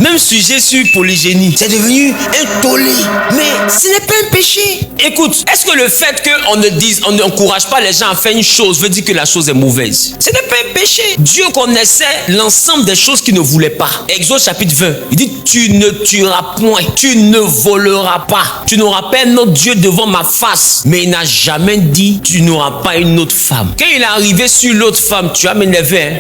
Même sujet sur polygénie. C'est devenu un tollé. Mais ce n'est pas un péché. Écoute, est-ce que le fait qu'on n'encourage pas les gens à faire une chose veut dire que la chose est mauvaise? Ce n'est pas un péché. Dieu connaissait l'ensemble des choses qu'il ne voulait pas. Exode chapitre 20. Il dit, tu ne tueras point, tu ne voleras pas, tu n'auras pas un autre Dieu devant ma face. Mais il n'a jamais dit, tu n'auras pas une autre femme. Quand il est arrivé sur l'autre femme, tu as m'énervé, hein?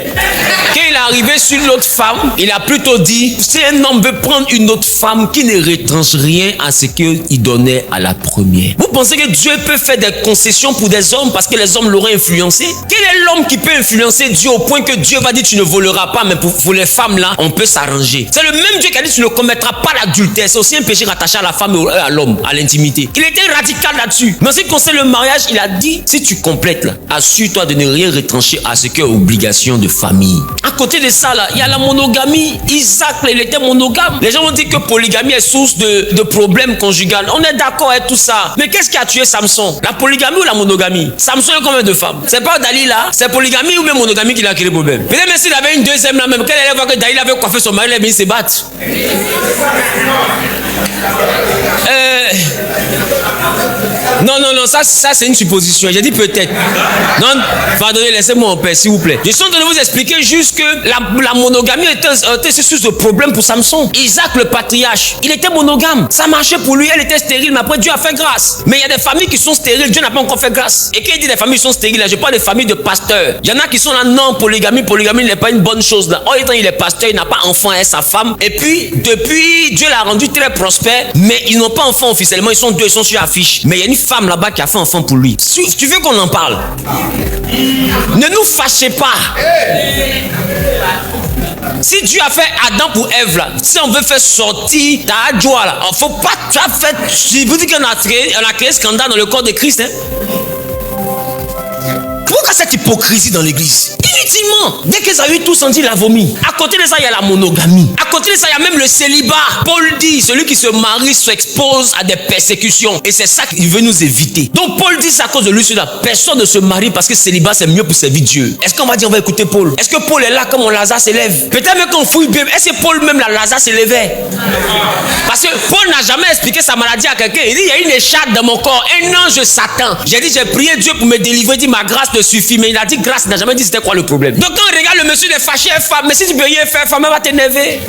Quand il est arrivé sur l'autre femme, il a plutôt dit, si un homme veut prendre une autre femme qui ne retranche rien à ce qu'il donnait à la première. Vous pensez que Dieu peut faire des concessions pour des hommes parce que les hommes l'auraient influencé? Quel est l'homme qui peut influencer Dieu au point que Dieu va dire, tu ne voleras pas, mais pour les femmes là, on peut s'arranger. C'est le même Dieu qui a dit, tu ne commettras pas l'adultère. C'est aussi un péché rattaché à la femme et à l'homme, à l'intimité. Il était radical là-dessus. Mais en ce qui concerne le mariage, il a dit, si tu complètes là, assure-toi de ne rien retrancher à ce qui est obligation de famille. À côté de ça là, il y a la monogamie. Isaac, il était monogame. Les gens vont dire que polygamie est source de problèmes conjugaux. On est d'accord avec tout ça. Mais qu'est-ce qui a tué Samson? La polygamie ou la monogamie? Samson a combien de femmes? C'est pas Dalila, c'est polygamie ou même monogamie qui a créé le problème. Peut-être même s'il avait une deuxième là, même quand elle voit que Dalila avait coiffé son mari, il se battre. Non, ça c'est une supposition. J'ai dit peut-être. Non, pardonnez, laissez-moi en paix, s'il vous plaît. Je suis en train de vous expliquer juste que la monogamie était source de problème pour Samson. Isaac, le patriarche, il était monogame. Ça marchait pour lui, elle était stérile, mais après Dieu a fait grâce. Mais il y a des familles qui sont stériles, Dieu n'a pas encore fait grâce. Et quand il dit des familles qui sont stériles, là, je parle des familles de pasteurs. Il y en a qui sont là, non, polygamie n'est pas une bonne chose là. En étant il est pasteur, il n'a pas enfant avec sa femme. Et puis, depuis, Dieu l'a rendu très prospère, mais ils n'ont pas enfant officiellement, ils sont deux, ils sont sur l'affiche. Mais il y a une femme là-bas qui a fait enfant pour lui. Si tu veux qu'on en parle, ne nous fâchez pas. Si Dieu a fait Adam pour Ève là, si on veut faire sortir ta joie là, il faut pas, tu as fait, je vous dis qu'on a créé scandale dans le corps de Christ, hein. Pourquoi cette hypocrisie dans l'église? Inutilement. Dès qu'ils ont eu tout senti, il a vomi. À côté de ça, il y a la monogamie. À côté de ça, il y a même le célibat. Paul dit, celui qui se marie s'expose à des persécutions. Et c'est ça qu'il veut nous éviter. Donc Paul dit, c'est à cause de lui, celui-là. Personne ne se marie parce que célibat, c'est mieux pour servir Dieu. Est-ce qu'on va dire, on va écouter Paul? Est-ce que Paul est là comme Lazare s'élève? Peut-être même qu'on fouille bien. Est-ce que Paul même, Lazare s'élevait? Parce que Paul n'a jamais expliqué sa maladie à quelqu'un. Il dit, il y a une écharpe dans mon corps. Un ange Satan. J'ai dit, j'ai prié Dieu pour me délivrer. Il dit, ma grâce te suffit. Mais il a dit grâce, il n'a jamais dit c'était quoi le problème. Donc quand on regarde le monsieur, il est fâché, femme. Mais si tu peux rien faire, femme, elle va t'énerver.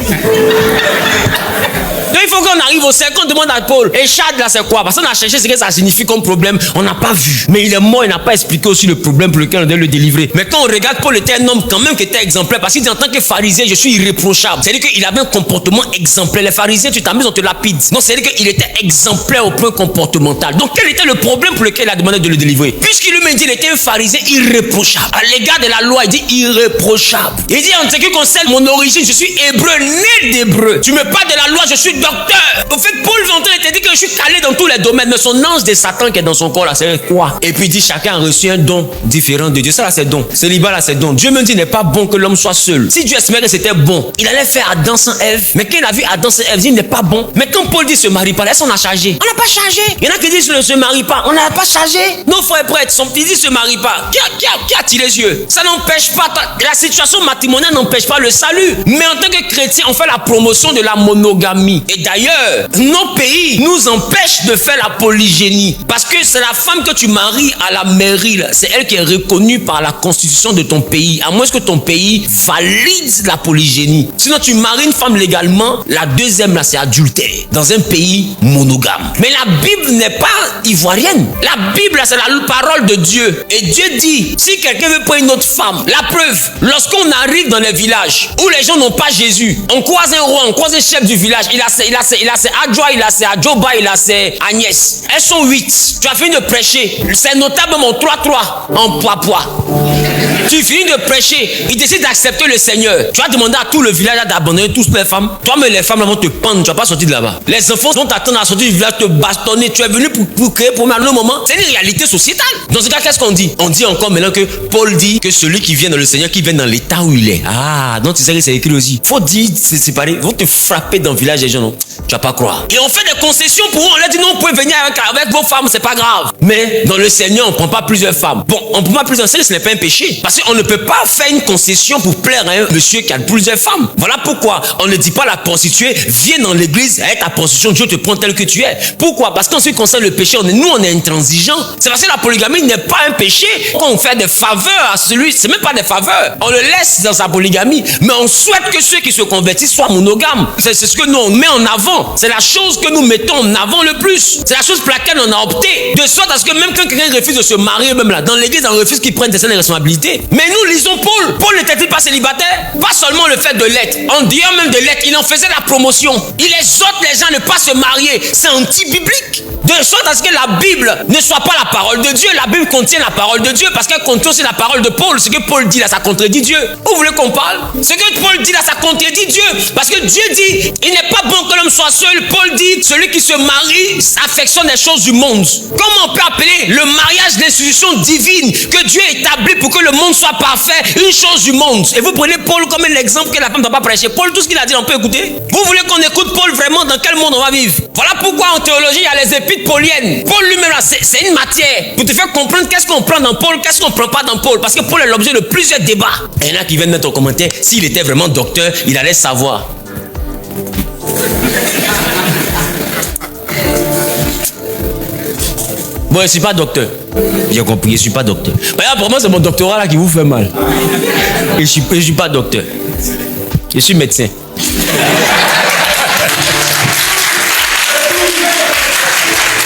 Donc il faut qu'on arrive au cercle, on demande à Paul, et Chad là c'est quoi? Parce qu'on a cherché ce que ça signifie comme problème, on n'a pas vu. Mais il est mort, il n'a pas expliqué aussi le problème pour lequel on doit le délivrer. Mais quand on regarde, Paul était un homme quand même qui était exemplaire, parce qu'il dit en tant que pharisien, je suis irréprochable. C'est-à-dire qu'il avait un comportement exemplaire. Les pharisiens, tu t'amuses, on te lapide. Non, c'est-à-dire qu'il était exemplaire au point comportemental. Donc quel était le problème pour lequel il a demandé de le délivrer? Puisqu'il lui dit qu'il était un pharisien irréprochable. À l'égard de la loi, il dit irréprochable. Il dit en ce qui concerne mon origine, je suis hébreu, né d'hébreu. Tu me parles de la loi, je suis docteur. En fait, Paul Ventre te dit que je suis calé dans tous les domaines, mais son ange de Satan qui est dans son corps là, c'est quoi? Et puis il dit chacun a reçu un don différent de Dieu. Ça là c'est don. Célibat là c'est don. Dieu me dit il n'est pas bon que l'homme soit seul. Si Dieu estimait que c'était bon, il allait faire Adam sans Ève. Mais quand il a vu Adam sans Ève, il dit il n'est pas bon. Mais quand Paul dit se marie pas, est-ce qu'on a chargé? On n'a pas chargé. Il y en a qui disent ne se marie pas. On n'a pas chargé. Nos frères prêtres, son petit dit se marie pas. Qui a tiré les yeux? Ça n'empêche pas. La situation matrimoniale n'empêche pas le salut. Mais en tant que chrétien, on fait la promotion de la monogamie. Et d'ailleurs, nos pays nous empêchent de faire la polygénie. Parce que c'est la femme que tu maries à la mairie, c'est elle qui est reconnue par la constitution de ton pays. À moins que ton pays valide la polygénie. Sinon, tu maries une femme légalement, la deuxième, là, c'est adultère. Dans un pays monogame. Mais la Bible n'est pas ivoirienne. La Bible, là, c'est la parole de Dieu. Et Dieu dit, si quelqu'un veut prendre une autre femme, la preuve, lorsqu'on arrive dans les villages où les gens n'ont pas Jésus, on croise un roi, on croise un chef du village, il a ses Adjoa, il a ses Adjoba, il a ses Agnès. Elles sont 8. Tu as fini de prêcher. C'est notablement 3-3 en poids. Tu finis de prêcher. Il décide d'accepter le Seigneur. Tu vas demander à tout le village d'abandonner toutes les femmes. Toi, mais les femmes vont te pendre. Tu vas pas sortir de là-bas. Les enfants vont t'attendre à sortir du village, te bastonner. Tu es venu pour créer pour moi à un moment. C'est une réalité sociétale. Dans ce cas, qu'est-ce qu'on dit? On dit encore maintenant que Paul dit que celui qui vient dans le Seigneur, qui vient dans l'état où il est. Ah, donc tu sais que c'est écrit aussi. Faut dire, c'est séparé. Ils vont te frapper dans le village des gens. Non? Tu vas pas croire. Et on fait des concessions pour eux. On leur dit non, vous pouvez venir avec vos femmes, c'est pas grave. Mais dans le Seigneur, on prend pas plusieurs femmes. Bon, on prend pas plusieurs femmes, ce n'est pas un péché. Parce qu'on ne peut pas faire une concession pour plaire à un monsieur qui a plusieurs femmes. Voilà pourquoi on ne dit pas à la prostituée, viens dans l'église avec ta prostitution, Dieu te prend tel que tu es. Pourquoi? Parce qu'en ce qui concerne le péché, nous on est intransigeants. C'est parce que la polygamie n'est pas un péché. Quand on fait des faveurs à celui, c'est même pas des faveurs. On le laisse dans sa polygamie, mais on souhaite que ceux qui se convertissent soient monogames. C'est ce que nous on met en avant. C'est la chose que nous mettons en avant le plus. C'est la chose pour laquelle on a opté. De sorte à ce que même quand quelqu'un refuse de se marier, même là, dans l'église, on refuse qu'il prenne des responsabilités. Mais nous lisons Paul. Paul n'était-il pas célibataire? Pas seulement le fait de l'être. En disant même de l'être, il en faisait la promotion. Il exhorte les gens à ne pas se marier. C'est anti-biblique. De sorte à ce que la Bible ne soit pas la parole de Dieu. La Bible contient la parole de Dieu parce qu'elle contient aussi la parole de Paul. Ce que Paul dit là, ça contredit Dieu. Vous voulez qu'on parle? Ce que Paul dit là, ça contredit Dieu. Parce que Dieu dit, il n'est pas bon que l'homme soit seul. Paul dit, celui qui se marie affectionne les choses du monde. Comment on peut appeler le mariage l'institution divine que Dieu établit pour que le monde soit parfait, une chose du monde? Et vous prenez Paul comme un exemple que la femme ne doit pas prêcher. Paul, tout ce qu'il a dit, on peut écouter. Vous voulez qu'on écoute Paul vraiment? Dans quel monde on va vivre? Voilà pourquoi en théologie, il y a les épîtres pauliennes. Paul lui-même, c'est une matière pour te faire comprendre qu'est-ce qu'on prend dans Paul, qu'est-ce qu'on prend pas dans Paul. Parce que Paul est l'objet de plusieurs débats. Et il y en a qui viennent mettre en commentaire, s'il était vraiment docteur, il allait savoir. Bon, je ne suis pas docteur. J'ai compris, je ne suis pas docteur. Regarde, pour moi, c'est mon doctorat là qui vous fait mal. Et je ne suis pas docteur. Je suis médecin.